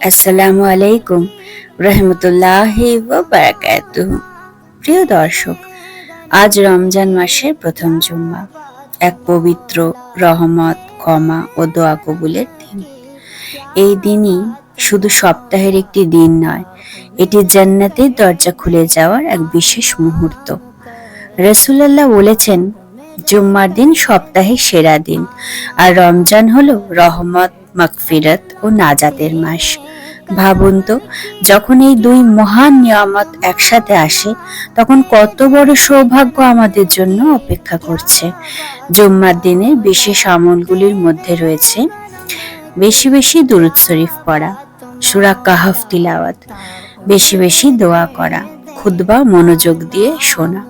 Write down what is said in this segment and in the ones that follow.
আসসালামু আলাইকুম রহমতুল্লাহি ওয়া বারাকাতুহু। প্রিয় দর্শক, আজ রমজান মাসের প্রথম জুম্মা, এক পবিত্র রহমত, ক্ষমা ও দোয়া কবুলের দিন। এই দিনই শুধু সপ্তাহের একটি দিন নয়, এটি জান্নাতের দরজা খুলে যাওয়ার এক বিশেষ মুহূর্ত। রাসূলুল্লাহ বলেছেন, জুম্মার দিন সপ্তাহের সেরা দিন, আর রমজান হলো রহমত, মাগফিরাত ও নাজাতের মাস। ভাবুন তো, যখন এই দুই মহান নিয়ামত একসাথে আসে, তখন কত বড় সৌভাগ্য আমাদের জন্য অপেক্ষা করছে। জুম্মার দিনের বিশেষ আমলগুলির মধ্যে রয়েছে বেশি বেশি দুরূদ শরীফ পড়া, সূরা কাহফ তিলাওয়াত, বেশি বেশি দোয়া করা, খুতবা মনোযোগ দিয়ে শোনা।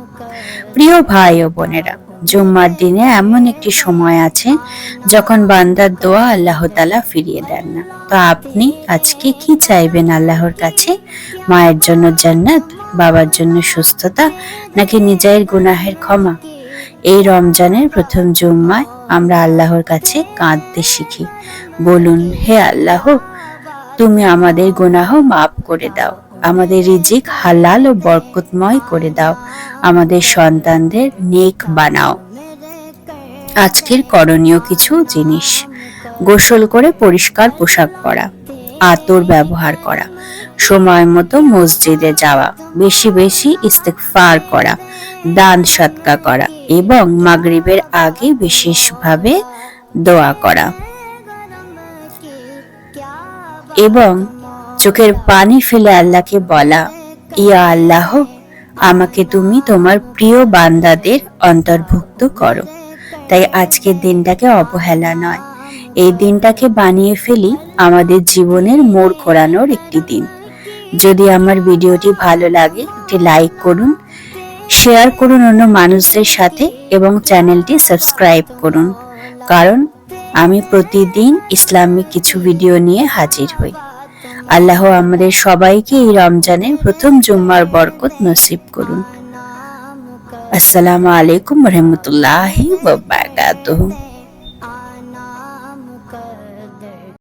প্রিয় ভাই ও বোনেরা, জুম্মার দিনে এমন একটি সময় আছে যখন বান্দার দোয়া আল্লাহ তাআলা ফিরিয়ে দেন না। তো আপনি আজকে কি চাইবেন আল্লাহর কাছে? মায়ের জন্য জান্নাত, বাবার জন্য সুস্থতা, নাকি নিজের গুনাহের ক্ষমা? এই রমজানের প্রথম জুম্মায় আমরা আল্লাহর কাছে কাঁদতে শিখি। বলুন, হে আল্লাহ, তুমি আমাদের গুনাহ মাফ করে দাও, আমাদের রিজিক হালাল ও বরকতময় করে দাও, আমাদের সন্তানদের নেক বানাও। আজকের করণীয় কিছু জিনিস: গোসল করে পরিষ্কার পোশাক পরা, আতর ব্যবহার করা, সময় মতো মসজিদে যাওয়া, বেশি বেশি ইস্তেগফার করা, দান সদকা করা এবং মাগরিবের আগে বিশেষভাবে দোয়া করা এবং চোখের পানি ফেলে আল্লাহকে বলা, ইয়া আল্লাহ, আমাকে তুমি তোমার প্রিয় বান্দাদের অন্তর্ভুক্ত করো। তাই আজকের দিনটাকে অবহেলা নয়, এই দিনটাকে বানিয়ে ফেলি আমাদের জীবনের মোড় ঘোরানোর একটি দিন। যদি আমার ভিডিওটি ভালো লাগে, একটি লাইক করুন, শেয়ার করুন অন্য মানুষদের সাথে এবং চ্যানেলটি সাবস্ক্রাইব করুন, কারণ আমি প্রতিদিন ইসলামিক কিছু ভিডিও নিয়ে হাজির হই। আল্লাহ আমাদের সবাইকে এই রমজানের প্রথম জুম্মার বরকত নসিব করুন। আসসালামু আলাইকুম রহমতুল্লাহি ওয়া বারাকাতুহু।